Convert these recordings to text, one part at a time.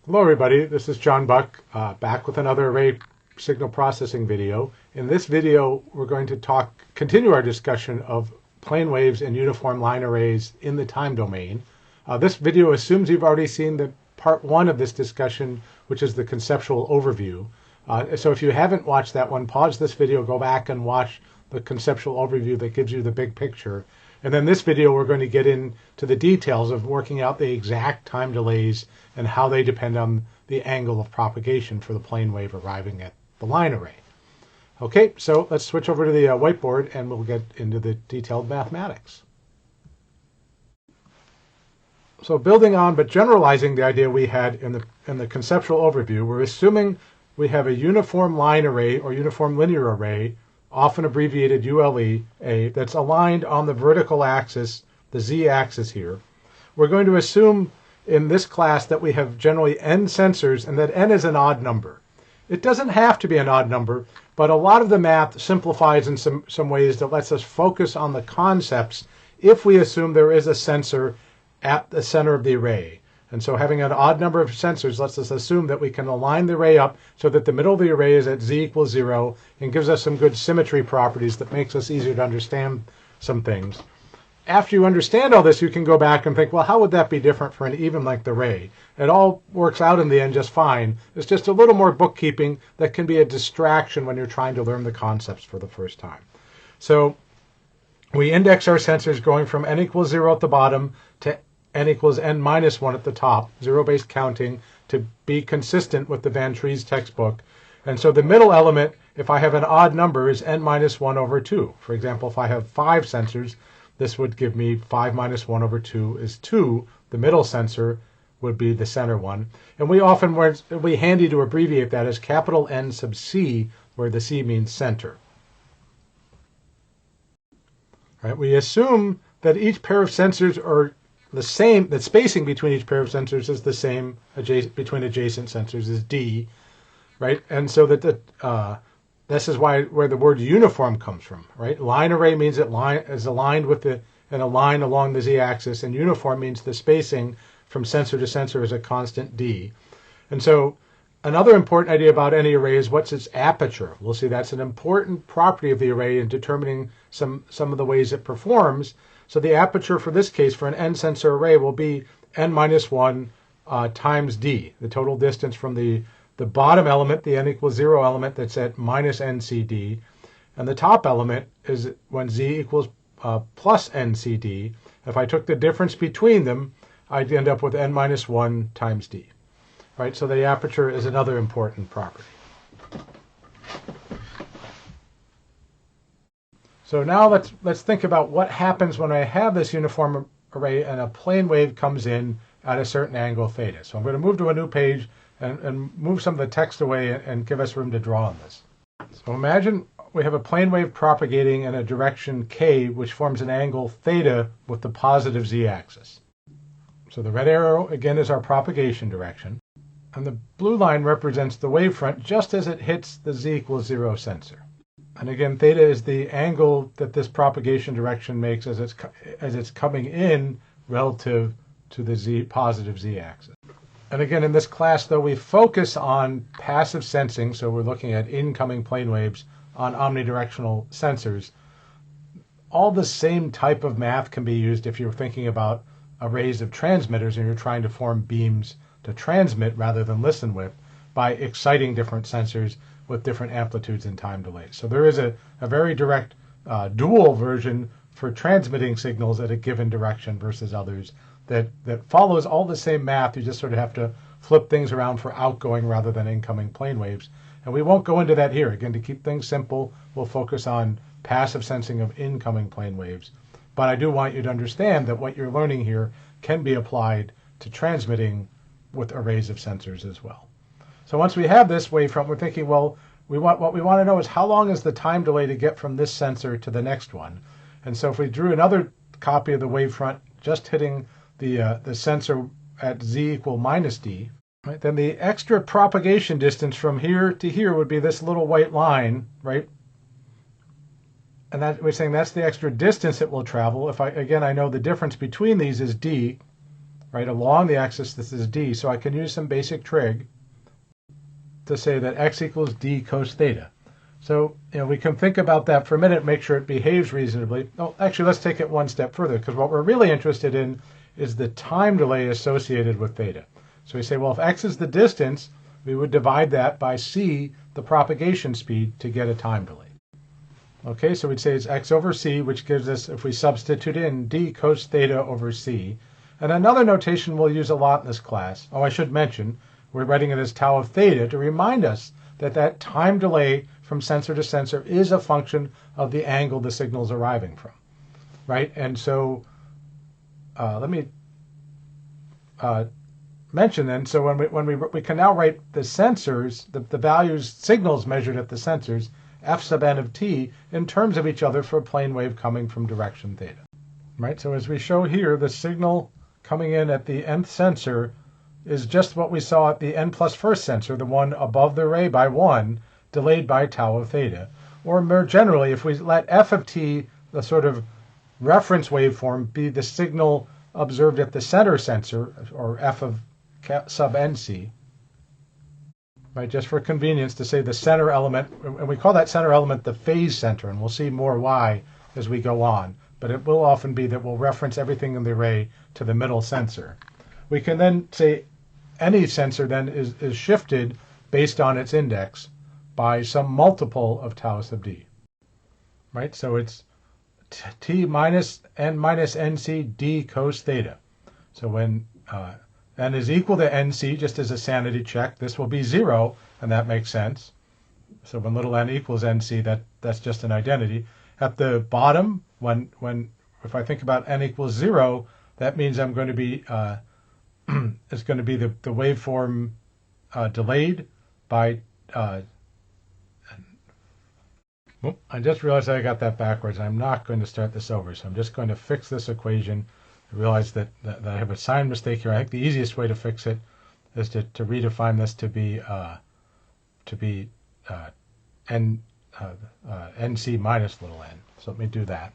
Hello everybody, this is John Buck, back with another array signal processing video. In this video we're going to continue our discussion of plane waves and uniform line arrays in the time domain. This video assumes you've already seen the part one of this discussion, which is the conceptual overview. So if you haven't watched that one, pause this video, go back and watch the conceptual overview that gives you the big picture. And then this video, we're going to get into the details of working out the exact time delays and how they depend on the angle of propagation for the plane wave arriving at the line array. Okay, so let's switch over to the whiteboard and we'll get into the detailed mathematics. So building on but generalizing the idea we had in the conceptual overview, we're assuming we have a uniform line array or uniform linear array, often abbreviated ULE, that's aligned on the vertical axis, the z-axis here. We're going to assume in this class that we have generally n sensors and that n is an odd number. It doesn't have to be an odd number, but a lot of the math simplifies in some ways that lets us focus on the concepts if we assume there is a sensor at the center of the array. And so having an odd number of sensors lets us assume that we can align the array up so that the middle of the array is at z equals 0 and gives us some good symmetry properties that makes us easier to understand some things. After you understand all this, you can go back and think, well, how would that be different for an even length array? It all works out in the end just fine. It's just a little more bookkeeping that can be a distraction when you're trying to learn the concepts for the first time. So we index our sensors going from n equals 0 at the bottom to n equals n minus 1 at the top, zero-based counting, to be consistent with the Van Trees textbook. And so the middle element, if I have an odd number, is n minus 1 over 2. For example, if I have 5 sensors, this would give me 5 minus 1 over 2 is 2. The middle sensor would be the center one. And we often, it'd be handy to abbreviate that as capital N sub C, where the C means center. Right? We assume that each pair of sensors are the same, that spacing between each pair of sensors is the same between adjacent sensors is d, right? And so that this is where the word uniform comes from, right? Line array means it is aligned with in a line along the z-axis, and uniform means the spacing from sensor to sensor is a constant d. And so another important idea about any array is what's its aperture. We'll see that's an important property of the array in determining some of the ways it performs. So the aperture for this case, for an n sensor array, will be n minus 1 times d, the total distance from the bottom element, the n equals 0 element, that's at minus ncd. And the top element is when z equals plus ncd. If I took the difference between them, I'd end up with n minus 1 times d. Right? So the aperture is another important property. So now let's think about what happens when I have this uniform array and a plane wave comes in at a certain angle theta. So I'm going to move to a new page and move some of the text away and give us room to draw on this. So imagine we have a plane wave propagating in a direction k, which forms an angle theta with the positive z-axis. So the red arrow, again, is our propagation direction. And the blue line represents the wavefront just as it hits the z equals 0 sensor. And again, theta is the angle that this propagation direction makes as it's coming in relative to the positive z-axis. And again, in this class, though, we focus on passive sensing, so we're looking at incoming plane waves on omnidirectional sensors. All the same type of math can be used if you're thinking about arrays of transmitters and you're trying to form beams to transmit rather than listen with by exciting different sensors with different amplitudes and time delays. So there is a very direct dual version for transmitting signals at a given direction versus others that follows all the same math. You just sort of have to flip things around for outgoing rather than incoming plane waves. And we won't go into that here. Again, to keep things simple, we'll focus on passive sensing of incoming plane waves. But I do want you to understand that what you're learning here can be applied to transmitting with arrays of sensors as well. So once we have this wavefront, we're thinking, well, what we want to know is how long is the time delay to get from this sensor to the next one. And so if we drew another copy of the wavefront just hitting the sensor at z equal minus d, right, then the extra propagation distance from here to here would be this little white line, right? And that we're saying that's the extra distance it will travel. If I know the difference between these is d, right? Along the axis, this is d, so I can use some basic trig to say that x equals d cos theta. So, we can think about that for a minute, make sure it behaves reasonably. Oh, actually, let's take it one step further, because what we're really interested in is the time delay associated with theta. So we say, well, if x is the distance, we would divide that by c, the propagation speed, to get a time delay. Okay, so we'd say it's x over c, which gives us, if we substitute in, d cos theta over c. And another notation we'll use a lot in this class, I should mention, we're writing it as tau of theta to remind us that that time delay from sensor to sensor is a function of the angle the signal's arriving from, right? And so let me mention then, so when we can now write the sensors, the values, signals measured at the sensors, f sub n of t, in terms of each other for a plane wave coming from direction theta, right? So as we show here, the signal coming in at the nth sensor is just what we saw at the n plus first sensor, the one above the array by 1, delayed by tau of theta. Or more generally, if we let f of t, the sort of reference waveform, be the signal observed at the center sensor, or f of sub nc, right, just for convenience to say the center element, and we call that center element the phase center, and we'll see more why as we go on, but it will often be that we'll reference everything in the array to the middle sensor. We can then say any sensor then is shifted based on its index by some multiple of tau sub d, right? So it's t minus n minus nc d cos theta. So when n is equal to nc, just as a sanity check, this will be 0, and that makes sense. So when little n equals nc, that's just an identity. At the bottom, if I think about n equals 0, that means I'm going to be it's going to be the waveform delayed by I just realized I got that backwards. I'm not going to start this over, so I'm just going to fix this equation. I realize that I have a sign mistake here. I think the easiest way to fix it is to redefine this to be nc minus little n. So let me do that.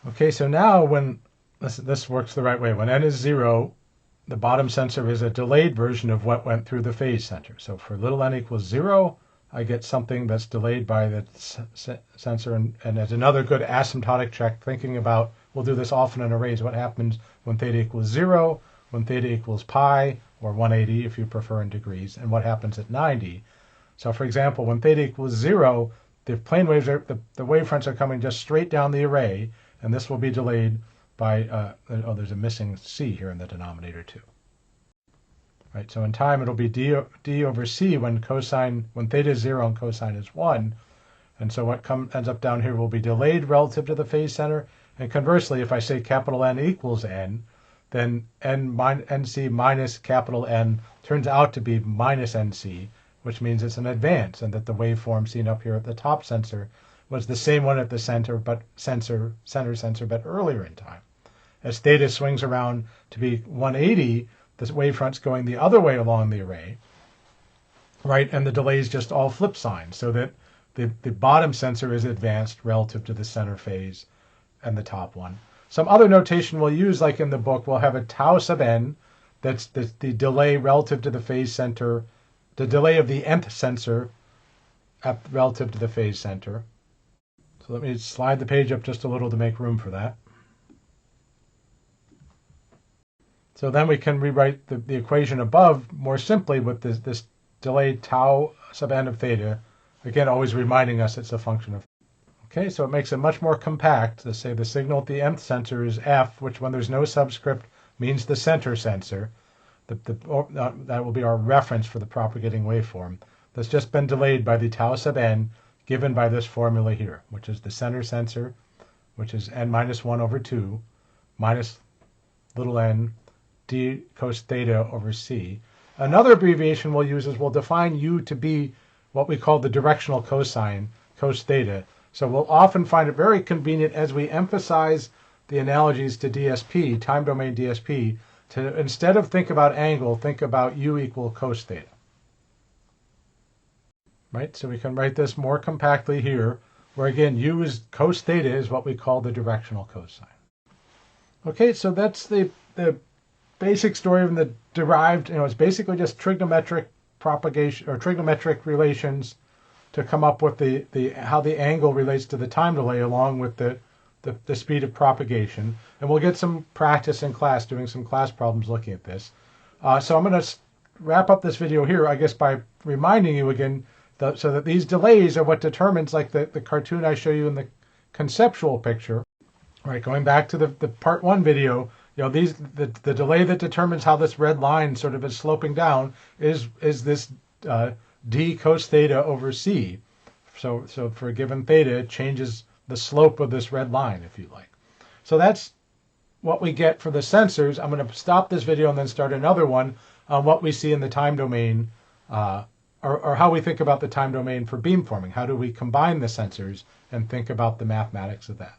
Okay, so now when this works the right way, when n is 0, the bottom sensor is a delayed version of what went through the phase center. So for little n equals 0, I get something that's delayed by the sensor. And as another good asymptotic check, thinking about, we'll do this often in arrays, what happens when theta equals 0, when theta equals pi, or 180 if you prefer in degrees, and what happens at 90. So for example, when theta equals 0, the plane waves, the wavefronts are coming just straight down the array, and this will be delayed by, there's a missing c here in the denominator too. Right, so in time it'll be d over c when theta is 0 and cosine is 1. And so what ends up down here will be delayed relative to the phase center. And conversely, if I say capital N equals n, then nc minus capital N turns out to be minus nc, which means it's an advance, and that the waveform seen up here at the top sensor was the same one at the center sensor, but earlier in time. As theta swings around to be 180, the wavefront's going the other way along the array, right? And the delay is just all flip signs, so that the bottom sensor is advanced relative to the center phase and the top one. Some other notation we'll use, like in the book, we'll have a tau sub n, that's the delay relative to the phase center, the delay of the nth sensor relative to the phase center. So let me slide the page up just a little to make room for that. So then we can rewrite the equation above more simply with this delayed tau sub n of theta, again always reminding us it's a function of. Okay, so it makes it much more compact to say the signal at the nth sensor is f, which when there's no subscript means the center sensor. That will be our reference for the propagating waveform. That's just been delayed by the tau sub n given by this formula here, which is the center sensor, which is n minus 1 over 2, minus little n d cos theta over c. Another abbreviation we'll use is we'll define u to be what we call the directional cosine, cos theta. So we'll often find it very convenient as we emphasize the analogies to DSP, time domain DSP, to instead of think about angle, think about u equal cos theta. Right? So we can write this more compactly here, where again, u is cos theta is what we call the directional cosine. Okay, so that's the basic story of the derived, it's basically just trigonometric propagation or trigonometric relations to come up with the how the angle relates to the time delay along with the speed of propagation. And we'll get some practice in class doing some class problems looking at this. So I'm going to wrap up this video here, I guess, by reminding you again so that these delays are what determines, like the cartoon I show you in the conceptual picture. Right, going back to the part 1 video, the delay that determines how this red line sort of is sloping down is this d cos theta over c. So for a given theta, it changes the slope of this red line, if you like. So that's what we get for the sensors. I'm going to stop this video and then start another one on what we see in the time domain, or how we think about the time domain for beamforming. How do we combine the sensors and think about the mathematics of that?